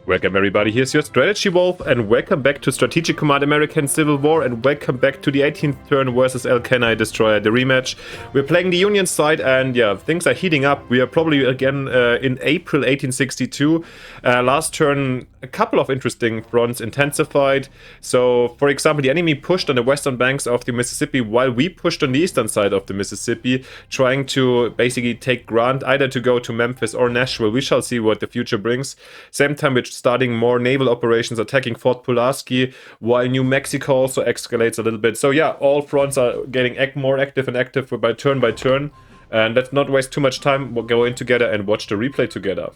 Welcome everybody, here's your Strategy Wolf, and welcome back to Strategic Command American Civil War, and welcome back to the 18th turn versus LCanidestroyer, the rematch. We're playing the Union side, and yeah, things are heating up. We are probably again in April 1862. Last turn, a couple of interesting fronts intensified. So, for example, the enemy pushed on the western banks of the Mississippi, while we pushed on the eastern side of the Mississippi, trying to basically take Grant, either to go to Memphis or Nashville. We shall see what the future brings. Same time, we're starting more naval operations, attacking Fort Pulaski, while New Mexico also escalates a little bit. So yeah, all fronts are getting more active and active by turn. And let's not waste too much time. We'll go in together and watch the replay together.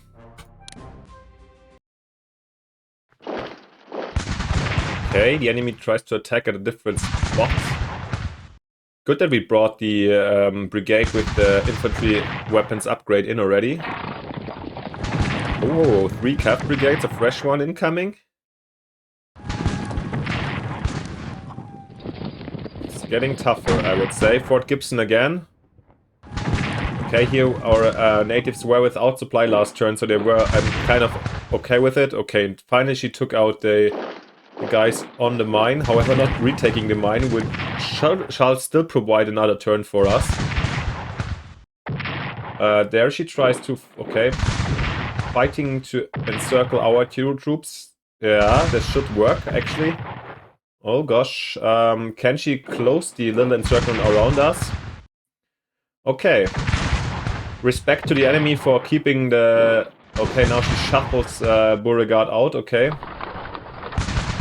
Okay, the enemy tries to attack at a different spot. Good that we brought the brigade with the infantry weapons upgrade in already. Oh, 3 cav brigades, a fresh one incoming. It's getting tougher, I would say. Fort Gibson again. Okay, here our natives were without supply last turn, so they were kind of okay with it. Okay, and finally she took out the guys on the mine. However, not retaking the mine, which shall still provide another turn for us. There she tries to... okay. Fighting to encircle our troops. Yeah, this should work, actually. Oh gosh. Can she close the little encirclement around us? Okay. Respect to the enemy for keeping the... okay, now she shuffles Beauregard out, okay.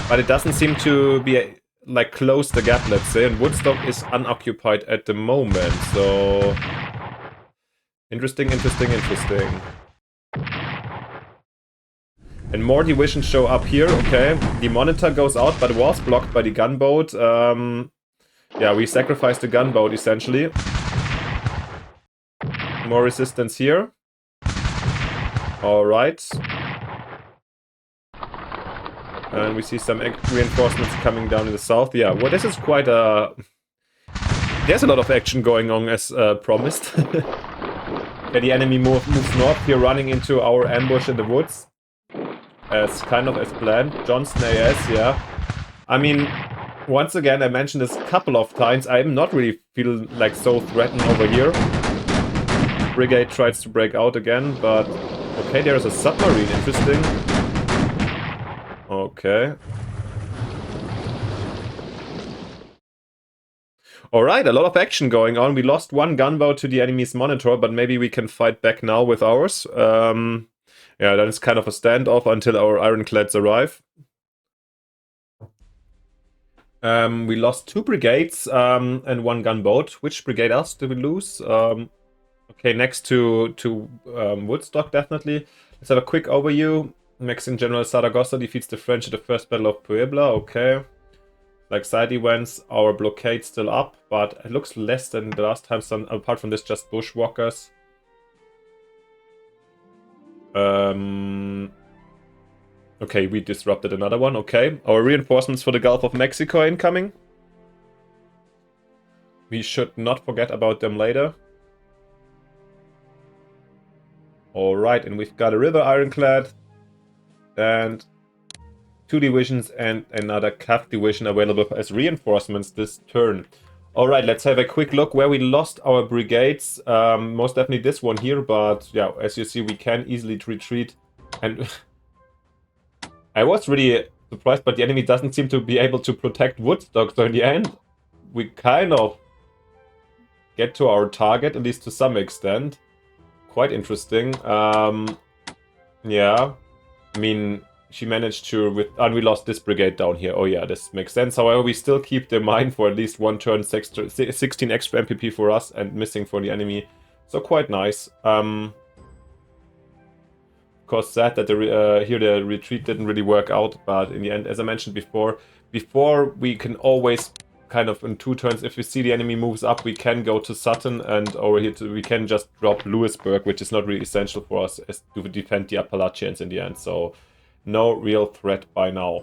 But it doesn't seem to be, like, close the gap, let's say. And Woodstock is unoccupied at the moment, so... Interesting. And more divisions show up here, okay. The monitor goes out, but was blocked by the gunboat. Yeah, we sacrificed the gunboat, essentially. More resistance here. Alright. And we see some reinforcements coming down in the south. Yeah, well, this is quite a... there's a lot of action going on, as promised. Okay, the enemy moves north here, running into our ambush in the woods. As kind of as planned. Johnson AS, yeah. I mean, once again, I mentioned this a couple of times. I'm not really feeling like so threatened over here. Brigade tries to break out again, but... okay, there is a submarine. Interesting. Okay. Alright, a lot of action going on. We lost one gunboat to the enemy's monitor, but maybe we can fight back now with ours. Yeah, then it's kind of a standoff until our ironclads arrive. We lost 2 brigades and 1 gunboat. Which brigade else did we lose? Okay, next to Woodstock, definitely. Let's have a quick overview. Mexican General Zaragoza defeats the French at the First Battle of Puebla. Okay. Like side events, our blockade still up, but it looks less than the last time. Some, apart from this, just bushwalkers. Okay, we disrupted another one. Okay, our reinforcements for the Gulf of Mexico are incoming. We should not forget about them later. Alright, and we've got a river ironclad. And 2 divisions and another cav division available as reinforcements this turn. Alright, let's have a quick look where we lost our brigades. Most definitely this one here, but yeah, as you see, we can easily retreat. And I was really surprised, but the enemy doesn't seem to be able to protect Woodstock. So in the end, we kind of get to our target, at least to some extent. Quite interesting. Yeah, I mean... she managed to, and we lost this brigade down here. Oh yeah, this makes sense. However, we still keep the mine for at least 1 turn, 16 extra MPP for us and missing for the enemy. So quite nice. Of course, sad that here the retreat didn't really work out, but in the end, as I mentioned before we can always kind of in 2 turns, if we see the enemy moves up, we can go to Sutton, and over here we can just drop Lewisburg, which is not really essential for us as to defend the Appalachians in the end. So no real threat by now.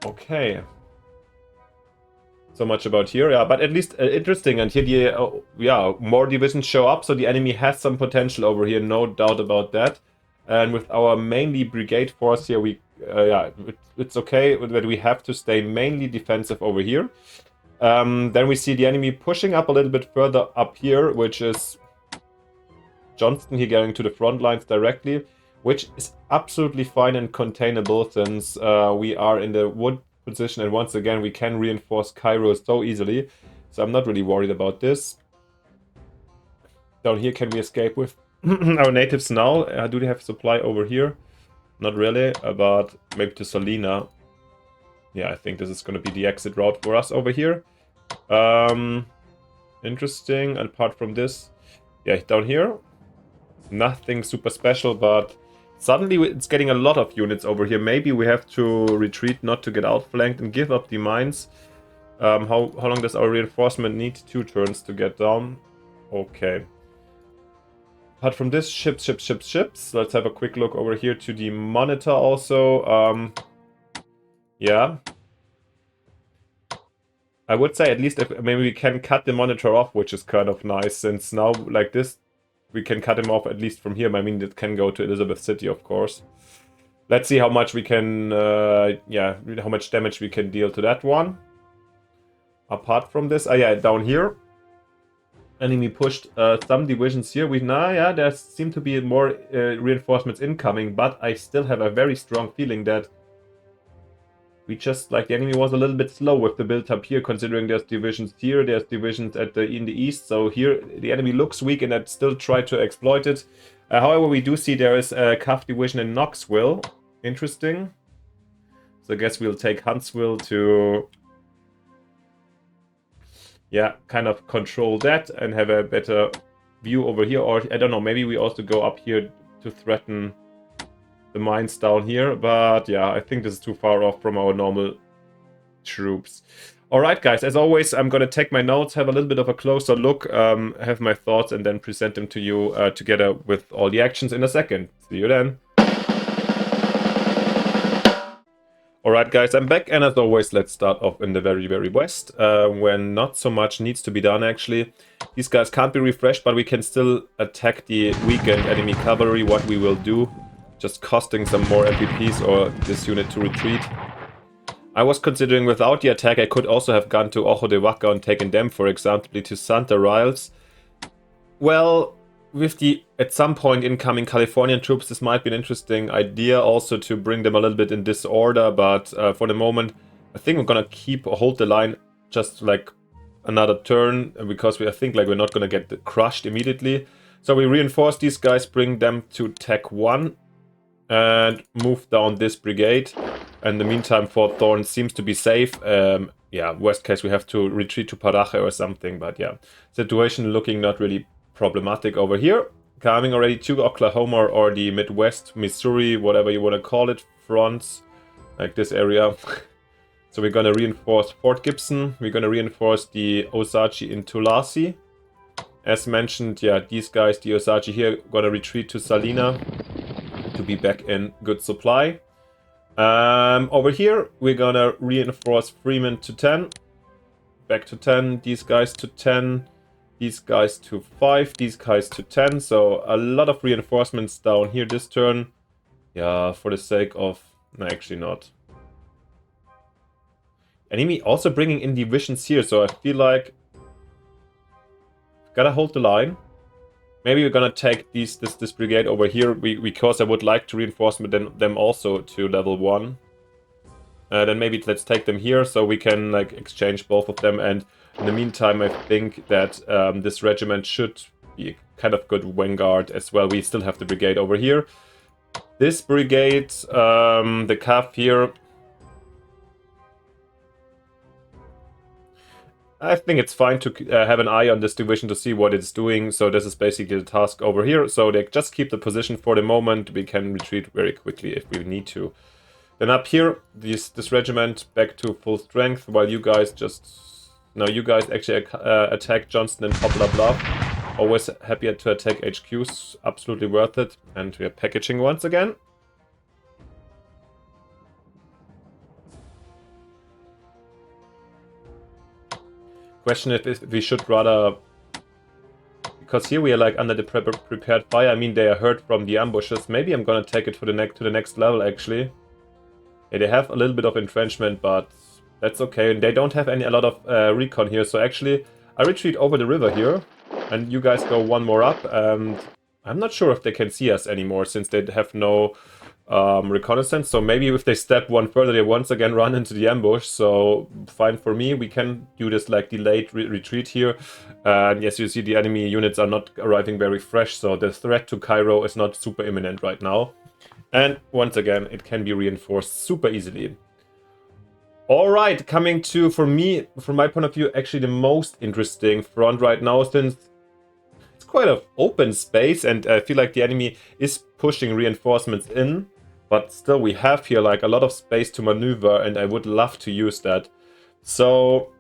Okay. So much about here, yeah, but at least interesting. And here the, yeah, more divisions show up, so the enemy has some potential over here, no doubt about that. And with our mainly brigade force here, yeah, it's okay that we have to stay mainly defensive over here. Then we see the enemy pushing up a little bit further up here, which is Johnston here going to the front lines directly, which is absolutely fine and containable since we are in the wood position, and once again we can reinforce Cairo so easily. So I'm not really worried about this. Down here, can we escape with our natives now? Do they have supply over here? Not really, but maybe to Salina. Yeah, I think this is going to be the exit route for us over here. Interesting. And apart from this, yeah, down here, nothing super special, but suddenly it's getting a lot of units over here. Maybe we have to retreat not to get outflanked and give up the mines. How long does our reinforcement need? 2 turns to get down. Okay. Apart from this, ships. Let's have a quick look over here to the monitor also. Yeah. I would say at least if maybe we can cut the monitor off, which is kind of nice, since now, like this, we can cut him off at least from here. I mean, it can go to Elizabeth City, of course. Let's see how much we can, yeah, how much damage we can deal to that one. Apart from this, yeah, down here. Enemy pushed some divisions here. Yeah, there seem to be more reinforcements incoming, but I still have a very strong feeling that we just, like, the enemy was a little bit slow with the build up here, considering there's divisions here, there's divisions in the east, so here the enemy looks weak and I'd still try to exploit it. However, we do see there is a CAF division in Knoxville. Interesting. So I guess we'll take Huntsville to, yeah, kind of control that and have a better view over here. Or, I don't know, maybe we also go up here to threaten the mines down here. But, yeah, I think this is too far off from our normal troops. Alright, guys, as always, I'm going to take my notes, have a little bit of a closer look, have my thoughts, and then present them to you together with all the actions in a second. See you then. Alright guys, I'm back, and as always, let's start off in the very west, when not so much needs to be done actually. These guys can't be refreshed, but we can still attack the weakened enemy cavalry, what we will do, just costing some more MPPs or this unit to retreat. I was considering without the attack I could also have gone to Ojo de Vaca and taken them, for example, to Santa Riles. Well, with the at some point incoming Californian troops, this might be an interesting idea also to bring them a little bit in disorder, but for the moment I think we're gonna hold the line just like another turn, because I think like we're not gonna get crushed immediately. So we reinforce these guys, bring them to Tech 1 and move down this brigade. In the meantime, Fort Thorn seems to be safe. Yeah, worst case we have to retreat to Paraje or something, but yeah, situation looking not really problematic over here. Coming already to Oklahoma or the Midwest, Missouri, whatever you want to call it, fronts, like this area. So we're going to reinforce Fort Gibson, we're going to reinforce the Osage in Tulasi. As mentioned, yeah, these guys, the Osage here, going to retreat to Salina to be back in good supply. Over here, we're going to reinforce Freeman to 10, back to 10, these guys to 10, these guys to 5, these guys to 10, so a lot of reinforcements down here this turn. Yeah, for the sake of... no, actually not. Enemy also bringing in divisions here, so I feel like... gotta hold the line. Maybe we're gonna take this brigade over here, because I would like to reinforce them also to level 1. Then maybe let's take them here, so we can like exchange both of them, and in the meantime I think that this regiment should be kind of good vanguard as well. We still have the brigade over here. This brigade, the CAF here, I think it's fine to have an eye on this division to see what it's doing. So this is basically the task over here. So they just keep the position for the moment. We can retreat very quickly if we need to. Then up here, this regiment back to full strength, while you guys just... no, you guys actually attack Johnston and Poplar Bluff. Always happy to attack HQs, absolutely worth it. And we are packaging once again. Question if we should rather because here we are like under the prepared fire. I mean, they are hurt from the ambushes. Maybe I'm gonna take it to the next level actually. Yeah, they have a little bit of entrenchment, but that's okay. And they don't have a lot of recon here, so actually I retreat over the river here, and you guys go one more up. And I'm not sure if they can see us anymore since they have no reconnaissance. So maybe if they step one further, they once again run into the ambush. So fine for me. We can do this like delayed retreat here. And yes, you see the enemy units are not arriving very fresh, so the threat to Cairo is not super imminent right now. And once again, it can be reinforced super easily. Alright, coming to, for me, from my point of view, actually the most interesting front right now, since it's quite an open space and I feel like the enemy is pushing reinforcements in, but still we have here like a lot of space to maneuver and I would love to use that. So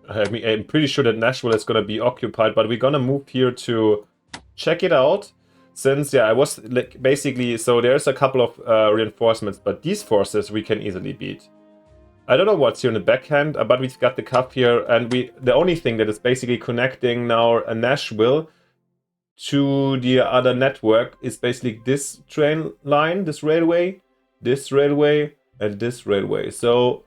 I mean, I'm pretty sure that Nashville is going to be occupied, but we're going to move here to check it out. Since, yeah, I was like basically, so there's a couple of reinforcements, but these forces we can easily beat. I don't know what's here in the backhand, but we've got the cup here, and the only thing that is basically connecting now Nashville to the other network is basically this train line, this railway, and this railway. So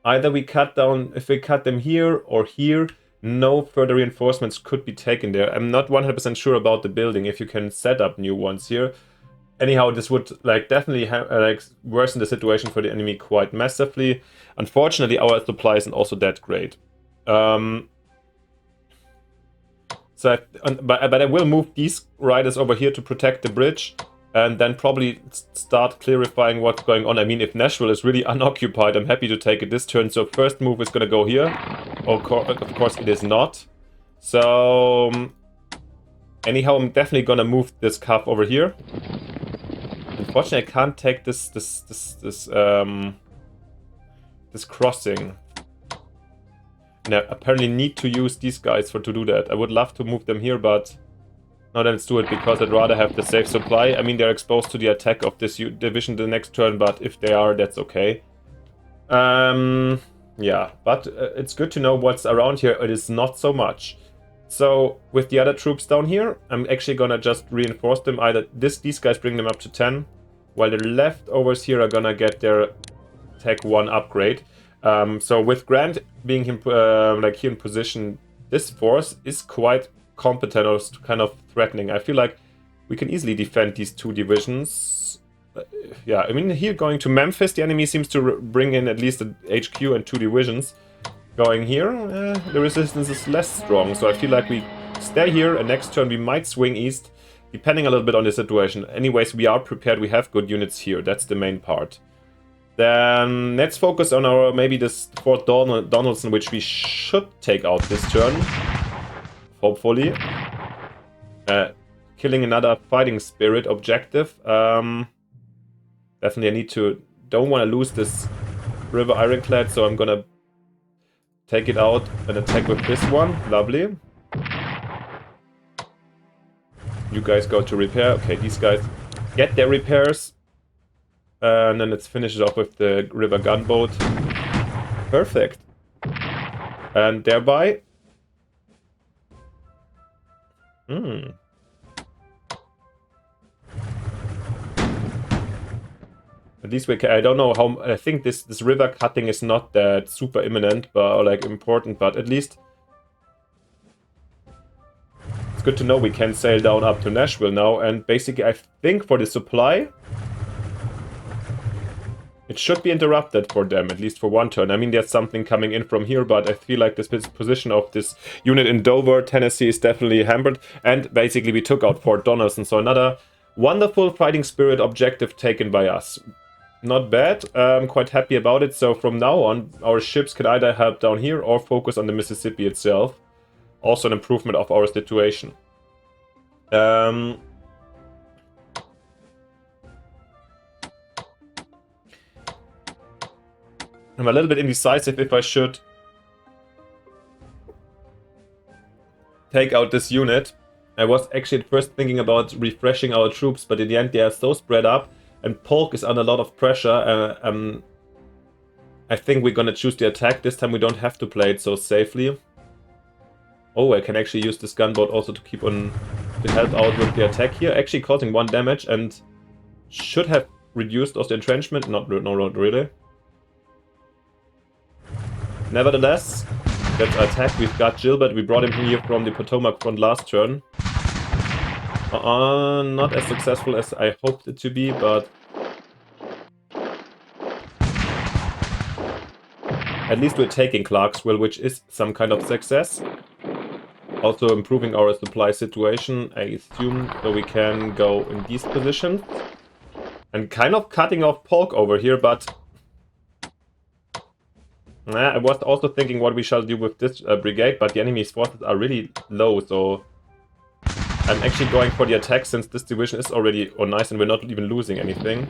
either we cut down, if we cut them here or here, no further reinforcements could be taken there. I'm not 100% sure about the building, if you can set up new ones here. Anyhow, this would like definitely like worsen the situation for the enemy quite massively. Unfortunately, our supply isn't also that great. But I will move these riders over here to protect the bridge, and then probably start clarifying what's going on. I mean, if Nashville is really unoccupied, I'm happy to take it this turn. So first move is going to go here. Of course, it is not. So anyhow, I'm definitely going to move this cup over here. Unfortunately, I can't take this crossing. And I apparently need to use these guys to do that. I would love to move them here, but no, then let's do it, because I'd rather have the safe supply. I mean, they're exposed to the attack of this division the next turn, but if they are, that's okay. Yeah, but it's good to know what's around here. It is not so much. So with the other troops down here, I'm actually gonna just reinforce them. Either these guys bring them up to 10, while the leftovers here are gonna get their Tech 1 upgrade. So with Grant being like here in position, this force is quite competent or kind of threatening. I feel like we can easily defend these two divisions. Yeah, I mean, here going to Memphis, the enemy seems to bring in at least a HQ and 2 divisions. Going here, the resistance is less strong, so I feel like we stay here, and next turn we might swing east, depending a little bit on the situation. Anyways, we are prepared, we have good units here, that's the main part. Then let's focus on our, maybe this Fort Donaldson, which we should take out this turn, hopefully. Killing another fighting spirit objective. Definitely I don't want to lose this River Ironclad, so I'm gonna take it out and attack with this one. Lovely. You guys go to repair. Okay, these guys get their repairs. And then let's finish it off with the river gunboat. Perfect. And thereby... At least we can, I don't know how, I think this river cutting is not that super imminent, but, or like important, but at least it's good to know we can sail down up to Nashville now. And basically I think for the supply, it should be interrupted for them, at least for one turn. I mean, there's something coming in from here, but I feel like this position of this unit in Dover, Tennessee is definitely hampered. And basically we took out Fort Donaldson, so another wonderful fighting spirit objective taken by us. Not bad, I'm quite happy about it. So from now on, our ships can either help down here or focus on the Mississippi itself. Also an improvement of our situation. I'm a little bit indecisive if I should take out this unit. I was actually at first thinking about refreshing our troops, but in the end they are so spread up and Polk is under a lot of pressure. I think we're gonna choose the attack. This time we don't have to play it so safely. Oh, I can actually use this gunboat also to keep on to help out with the attack here. Actually causing 1 damage and should have reduced also entrenchment. Not really. Nevertheless, let's attack. We've got Gilbert. We brought him here from the Potomac front last turn. Not as successful as I hoped it to be, but at least we're taking Clarksville, which is some kind of success. Also improving our supply situation, I assume, so we can go in these positions. And kind of cutting off Polk over here, but I was also thinking what we shall do with this brigade, but the enemy's forces are really low, so I'm actually going for the attack since this division is already nice and we're not even losing anything.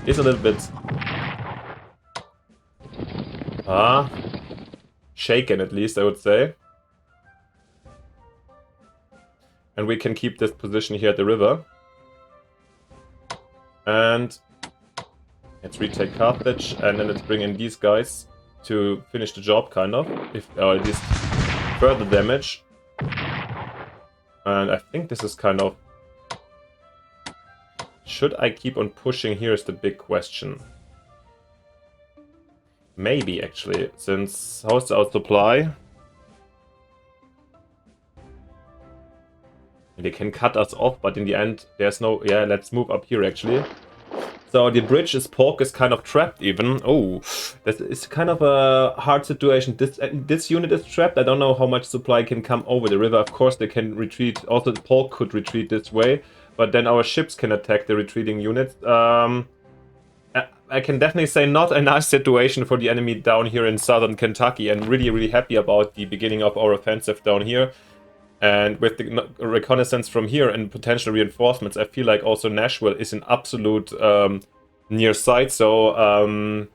It's a little bit shaken, at least, I would say. And we can keep this position here at the river. And let's retake Carthage, and then let's bring in these guys to finish the job, kind of. Or at least further damage. And I think this is kind of... Should I keep on pushing here is the big question. Maybe, actually, since... How's our supply? They can cut us off, but in the end, there's no... Yeah, let's move up here, actually. So the bridge is Polk is kind of trapped, even. Oh, this is kind of a hard situation. This unit is trapped. I don't know how much supply can come over the river. Of course, they can retreat. Also, Polk could retreat this way, but then our ships can attack the retreating units. I can definitely say not a nice situation for the enemy down here in southern Kentucky, and really, really happy about the beginning of our offensive down here. And with the reconnaissance from here and potential reinforcements, I feel like also Nashville is an absolute near sight. So,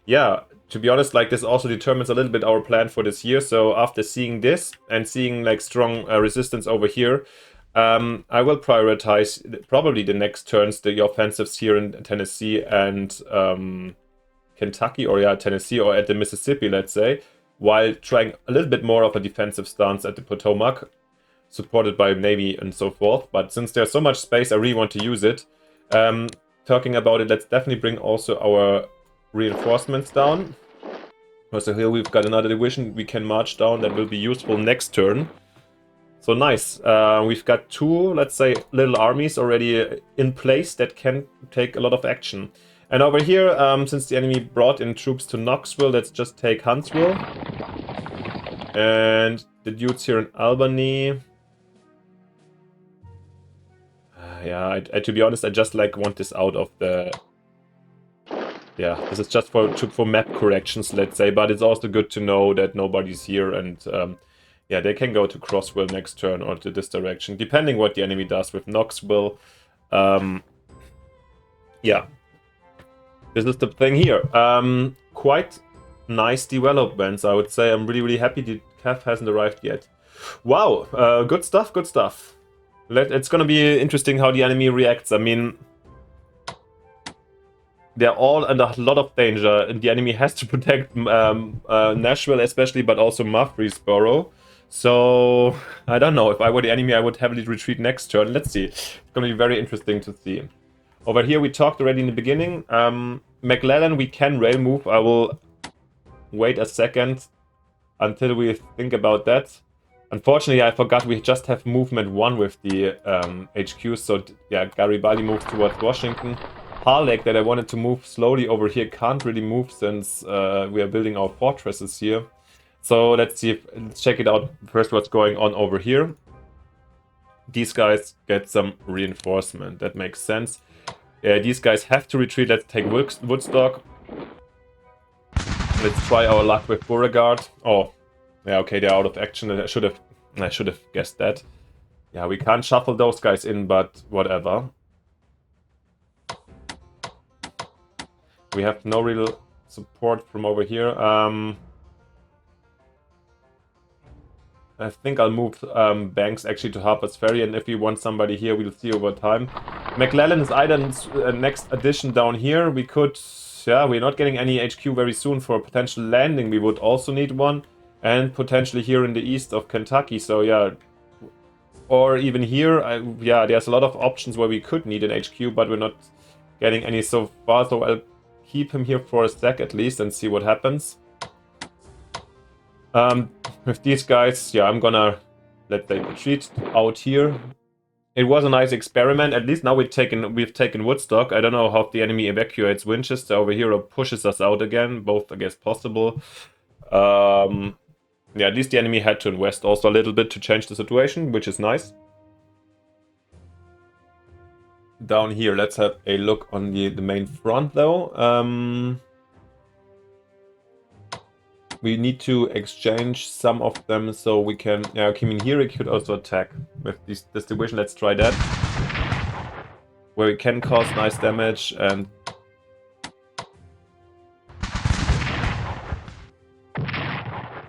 yeah, to be honest, like this also determines a little bit our plan for this year. So after seeing this and seeing like strong resistance over here, I will prioritize probably the next turns, the offensives here in Tennessee and Kentucky, or yeah, Tennessee or at the Mississippi, let's say, while trying a little bit more of a defensive stance at the Potomac, supported by Navy and so forth. But since there's so much space, I really want to use it. Talking about it, let's definitely bring also our reinforcements down. So here we've got another division we can march down that will be useful next turn. So nice. We've got 2, let's say, little armies already in place that can take a lot of action. And over here, since the enemy brought in troops to Knoxville, let's just take Huntsville. And the dudes here in Albany. Yeah, to be honest, I just like want this out of the... Yeah, this is just for map corrections, let's say. But it's also good to know that nobody's here. And yeah, they can go to Crossville next turn or to this direction, depending what the enemy does with Knoxville. Yeah. This is the thing here. Quite nice developments, I would say. I'm really, really happy the CAF hasn't arrived yet. Wow, good stuff, good stuff. It's gonna be interesting how the enemy reacts. I mean, they're all under a lot of danger, and the enemy has to protect Nashville especially, but also Murfreesboro. So, I don't know. If I were the enemy, I would heavily retreat next turn. Let's see. It's gonna be very interesting to see. Over here, we talked already in the beginning. McClellan, we can rail move. I will wait a second until we think about that. Unfortunately, I forgot we just have movement 1 with the HQ. So, yeah, Garibaldi moves towards Washington. Harlech, that I wanted to move slowly over here, can't really move since we are building our fortresses here. So, let's check it out first what's going on over here. These guys get some reinforcement. That makes sense. These guys have to retreat. Let's take Woodstock. Let's try our luck with Beauregard. Oh, yeah, okay, they're out of action. I should have guessed that. Yeah, we can't shuffle those guys in, but whatever. We have no real support from over here. I think I'll move Banks actually to Harper's Ferry, and if we want somebody here, we'll see over time. McClellan is either next addition down here. We could, yeah, we're not getting any HQ very soon for a potential landing. We would also need one. And potentially here in the east of Kentucky, so yeah. Or even here, yeah, there's a lot of options where we could need an HQ, but we're not getting any so far, so I'll keep him here for a sec at least and see what happens. With these guys, yeah, I'm gonna, let's say, retreat out here. It was a nice experiment. At least now we've taken Woodstock. I don't know how the enemy evacuates Winchester over here or pushes us out again. Both, I guess, possible. Yeah, at least the enemy had to invest also a little bit to change the situation, which is nice. Down here, let's have a look on the main front, though. We need to exchange some of them so we can... Yeah, I mean, here we could also attack with this division. Let's try that. Where we can cause nice damage and...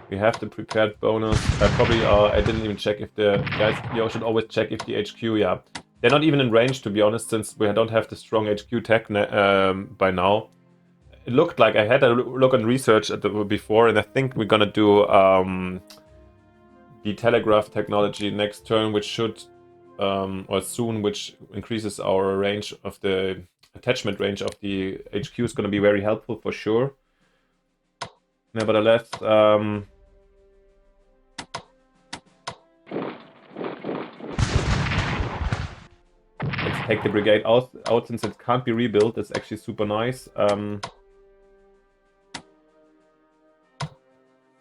We have the prepared bonus. I didn't even check if the guys... You should always check if the HQ, yeah. They're not even in range, to be honest, since we don't have the strong HQ tech by now. It looked like I had a look on research before, and I think we're gonna do the telegraph technology next turn, which should, or soon, which increases our range of the attachment range of the HQ is gonna be very helpful for sure. Nevertheless, let's take the brigade out since it can't be rebuilt. It's actually super nice.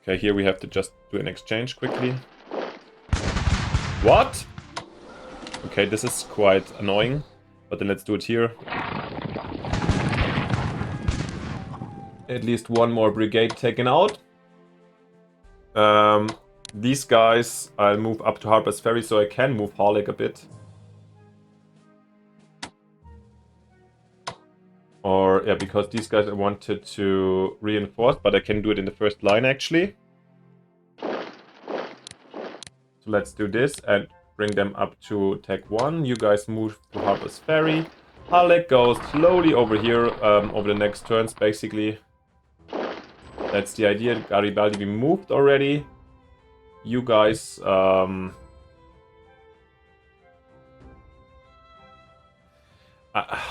Okay, here we have to just do an exchange quickly. What? Okay, this is quite annoying, but then let's do it here. At least one more brigade taken out. These guys, I'll move up to Harper's Ferry so I can move Harlech a bit. Or, yeah, because these guys I wanted to reinforce, but I can do it in the first line, actually. So let's do this and bring them up to Tech 1. You guys move to Harper's Ferry. Harlech goes slowly over here, over the next turns, basically. That's the idea. Garibaldi, we moved already. You guys...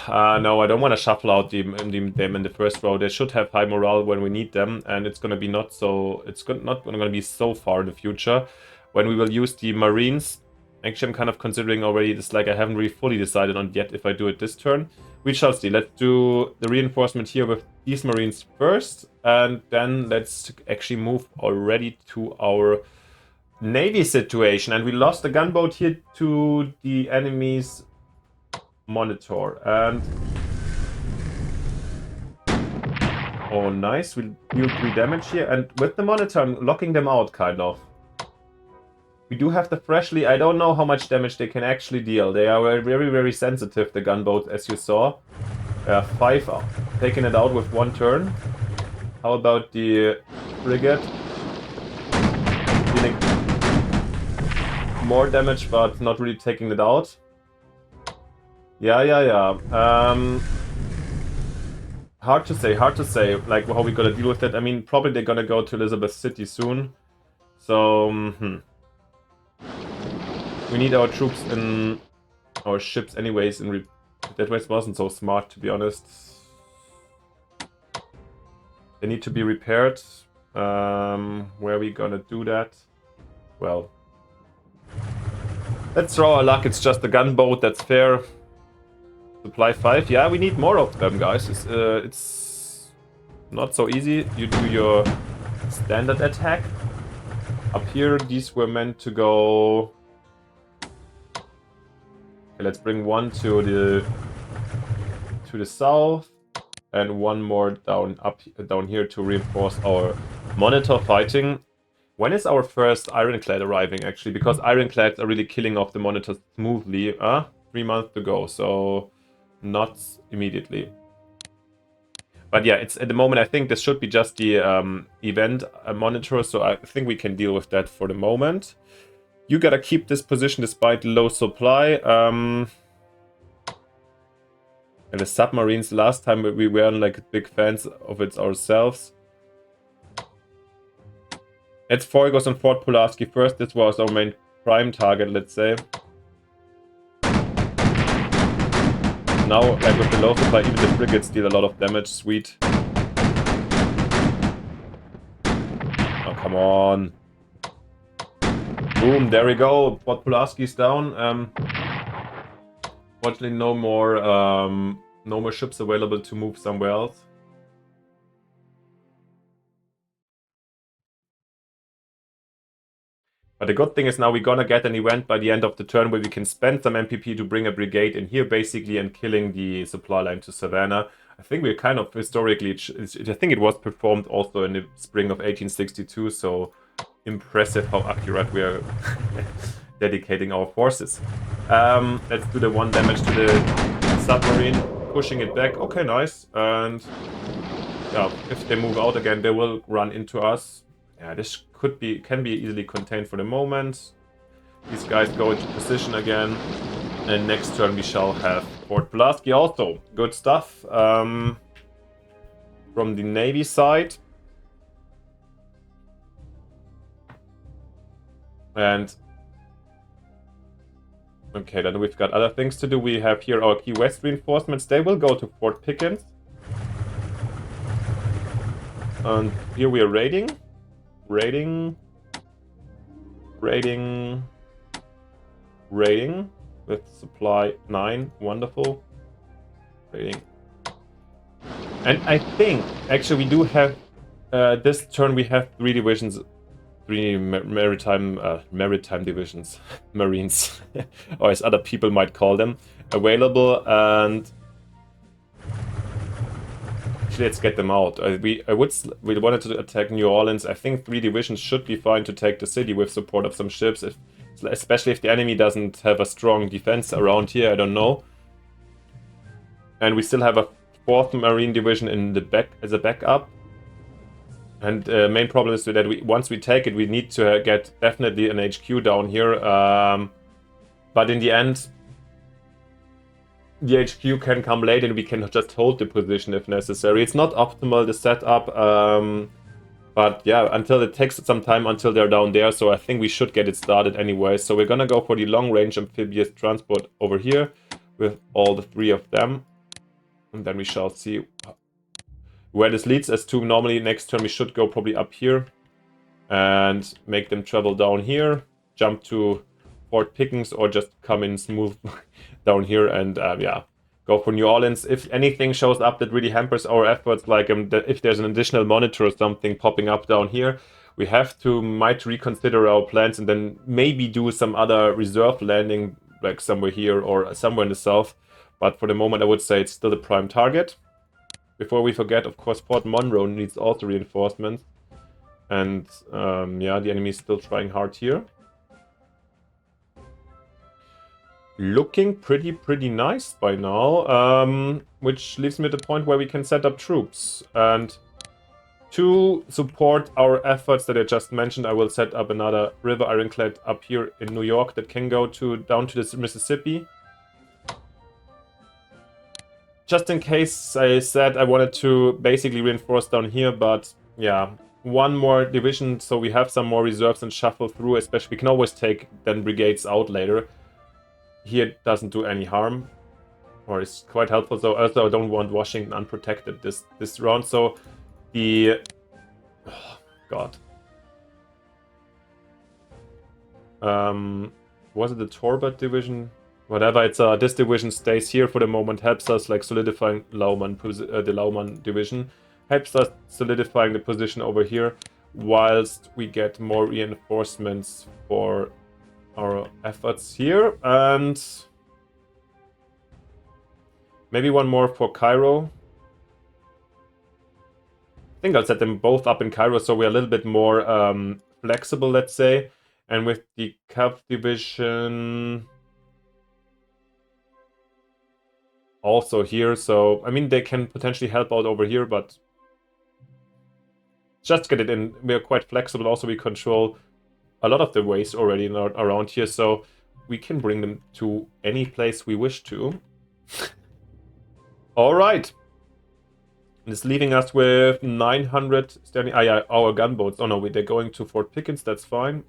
no, I don't want to shuffle out them in the first row. They should have high morale when we need them, and it's gonna be not gonna be so far in the future when we will use the Marines. Actually, I'm kind of considering already this. Like, I haven't really fully decided on yet if I do it this turn. We shall see. Let's do the reinforcement here with these Marines first, and then let's actually move already to our Navy situation. And we lost the gunboat here to the enemy's monitor, and oh nice, we deal 3 damage here, and with the monitor I'm locking them out, kind of. We do have the freshly, I don't know how much damage they can actually deal. They are very, very sensitive, the gunboat, as you saw. 5 taking it out with 1 turn. How about the frigate? Dealing more damage, but not really taking it out. Yeah. Hard to say, like, how we gonna deal with it. I mean, probably they're gonna go to Elizabeth City soon. So, we need our troops in our ships anyways. That wasn't so smart, to be honest. They need to be repaired. Where are we gonna do that? Well, let's throw our luck. It's just a gunboat, that's fair. Supply 5, yeah, we need more of them, guys. It's not so easy. You do your standard attack. Up here, these were meant to go... Okay, let's bring one to the south, and one more down here to reinforce our monitor fighting. When is our first ironclad arriving, actually? Because ironclads are really killing off the monitor smoothly. 3 months to go, so... not immediately. But yeah, it's at the moment, I think this should be just the event monitor, so I think we can deal with that for the moment. You gotta keep this position despite low supply. And the submarines, last time we weren't like big fans of it ourselves. Let's focus on Fort Pulaski first. This was our main prime target, let's say. Now, like with the low supply, even the frigates deal a lot of damage. Sweet. Oh, come on. Boom, there we go. Fort Pulaski's down. Fortunately, no more ships available to move somewhere else. But the good thing is now we're gonna get an event by the end of the turn where we can spend some MPP to bring a brigade in here, basically, and killing the supply line to Savannah. I think we're kind of historically, I think it was performed also in the spring of 1862, so impressive how accurate we are dedicating our forces. Let's do the 1 damage to the submarine, pushing it back. Okay, nice. And yeah, if they move out again, they will run into us. Yeah, this can be easily contained for the moment. These guys go into position again, and next turn we shall have Fort Pulaski also. Good stuff. From the Navy side. And okay, then we've got other things to do. We have here our Key West reinforcements. They will go to Fort Pickens. And here we are raiding with supply 9. Wonderful. Raiding. And I think actually we do have this turn we have 3 divisions, 3 maritime divisions, Marines, or as other people might call them, available. And let's get them out. We wanted to attack New Orleans. I think 3 divisions should be fine to take the city with support of some ships, especially if the enemy doesn't have a strong defense around here. I don't know. And we still have a 4th Marine Division in the back as a backup. And main problem is that once we take it, we need to get definitely an HQ down here. But in the end, the HQ can come late and we can just hold the position if necessary. It's not optimal, the setup, but yeah, until it takes some time until they're down there, so I think we should get it started anyway. So we're gonna go for the long-range amphibious transport over here with all the 3 of them. And then we shall see where this leads us to. Normally next turn we should go probably up here and make them travel down here, jump to Fort Pickens, or just come in smooth down here and yeah, go for New Orleans. If anything shows up that really hampers our efforts, like if there's an additional monitor or something popping up down here, we might reconsider our plans and then maybe do some other reserve landing, like somewhere here or somewhere in the south. But for the moment, I would say it's still the prime target. Before we forget, of course, Fort Monroe needs also reinforcements. And yeah, the enemy is still trying hard here. Looking pretty nice by now, which leaves me at the point where we can set up troops. And to support our efforts that I just mentioned, I will set up another river ironclad up here in New York that can go down to the Mississippi. Just in case, I said I wanted to basically reinforce down here, but yeah, 1 more division so we have some more reserves and shuffle through. Especially, we can always take then brigades out later. Here it doesn't do any harm, or it's quite helpful. So also I don't want Washington unprotected this round. So the God, was it the Torbert division? Whatever, it's this division stays here for the moment, helps us like solidifying the Laumann division, helps us solidifying the position over here, whilst we get more reinforcements for our efforts here, and maybe 1 more for Cairo. I think I'll set them both up in Cairo so we're a little bit more flexible, let's say. And with the Cav division also here, so I mean they can potentially help out over here, but just get it in. We're quite flexible. Also, we control a lot of the waste already around here, so we can bring them to any place we wish to. All right. It's leaving us with 900 standing. Yeah, our gunboats. Oh no, they're going to Fort Pickens. That's fine.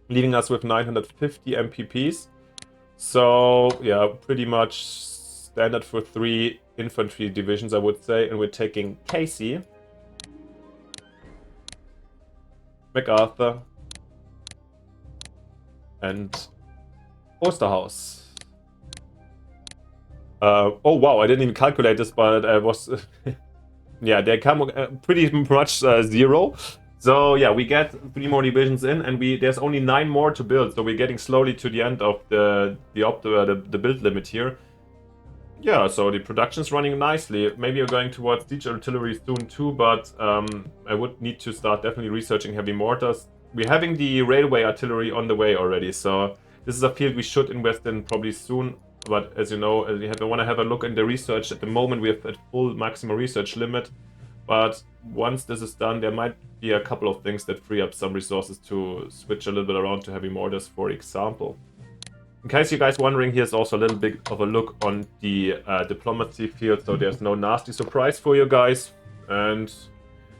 Leaving us with 950 MPPs. So yeah, pretty much standard for 3 infantry divisions, I would say. And we're taking Casey, MacArthur, and Osterhaus. Oh wow, I didn't even calculate this, but I was... yeah, they come pretty much 0. So yeah, we get 3 more divisions in, and there's only 9 more to build. So we're getting slowly to the end of the build limit here. Yeah, so the production's running nicely. Maybe you're going towards siege artillery soon too, but I would need to start definitely researching heavy mortars. We're having the railway artillery on the way already, so this is a field we should invest in probably soon. But as you know, we want to have a look in the research. At the moment, we have at full maximum research limit. But once this is done, there might be a couple of things that free up some resources to switch a little bit around to heavy mortars, for example. In case you guys wondering, here's also a little bit of a look on the diplomacy field, so there's no nasty surprise for you guys. And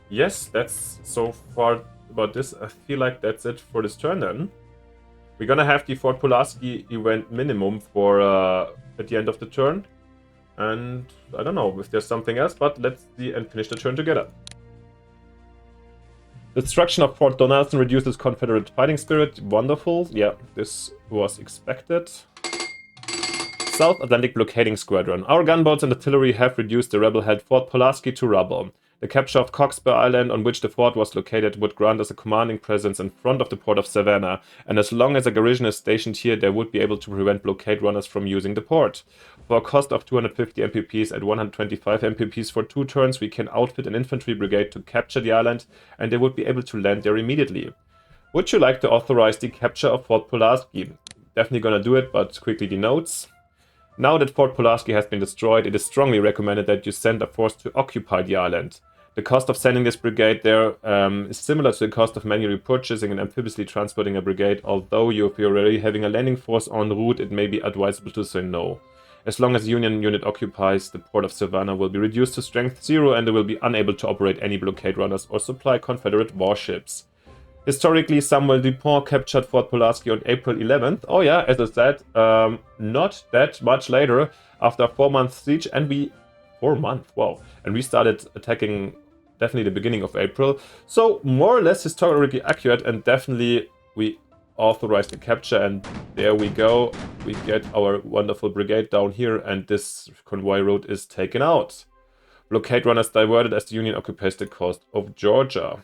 yes, that's so far about this. I feel like that's it for this turn then. We're gonna have the Fort Pulaski event minimum for at the end of the turn. And I don't know if there's something else, but let's see and finish the turn together. The destruction of Fort Donelson reduces Confederate fighting spirit. Wonderful. Yeah, this was expected. South Atlantic Blockading Squadron. Our gunboats and artillery have reduced the rebel-held Fort Pulaski to rubble. The capture of Coxspur Island, on which the fort was located, would grant us a commanding presence in front of the port of Savannah, and as long as a garrison is stationed here, they would be able to prevent blockade runners from using the port. For a cost of 250 MPPs and 125 MPPs for 2 turns, we can outfit an infantry brigade to capture the island, and they would be able to land there immediately. Would you like to authorize the capture of Fort Pulaski? Definitely gonna do it, but quickly the notes. Now that Fort Pulaski has been destroyed, it is strongly recommended that you send a force to occupy the island. The cost of sending this brigade there is similar to the cost of manually purchasing and amphibiously transporting a brigade, although if you're already having a landing force en route, it may be advisable to say no. As long as the Union unit occupies, the port of Savannah will be reduced to strength 0 and they will be unable to operate any blockade runners or supply Confederate warships. Historically, Samuel Dupont captured Fort Pulaski on April 11th. Oh yeah, as I said, not that much later, after a 4-month siege, and 4 months, wow. And we started attacking definitely the beginning of April. So more or less historically accurate, and definitely we authorized the capture, and there we go. We get our wonderful brigade down here, and this convoy route is taken out. Blockade runners diverted as the Union occupies the coast of Georgia.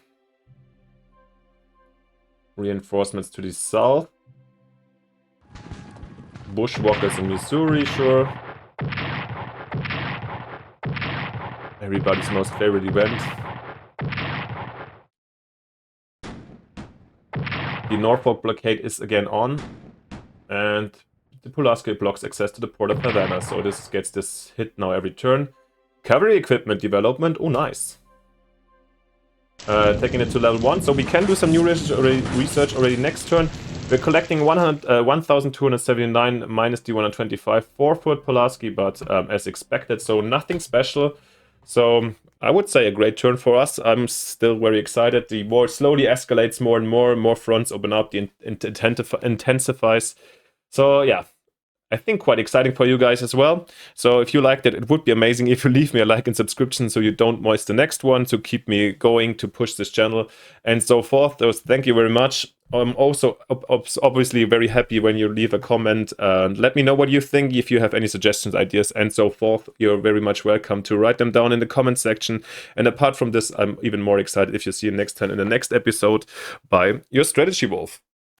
Reinforcements to the south. Bushwalkers in Missouri, sure. Everybody's most favorite event. The Norfolk blockade is again on, and the Pulaski blocks access to the port of Havana, so this gets this hit now every turn. Cavalry equipment development, oh nice. Taking it to level 1, so we can do some new research already next turn. We're collecting 1,279 minus the 125 for Fort Pulaski, but as expected, so nothing special. So I would say a great turn for us. I'm still very excited. The war slowly escalates more and more fronts open up, the intensifies. So yeah, I think quite exciting for you guys as well. So if you liked it, it would be amazing if you leave me a like and subscription so you don't miss the next one, to keep me going, to push this channel and so forth. So thank you very much. I'm also obviously very happy when you leave a comment and let me know what you think. If you have any suggestions, ideas and so forth, you're very much welcome to write them down in the comment section. And apart from this, I'm even more excited if you see you next time in the next episode by your Strategy Wolf.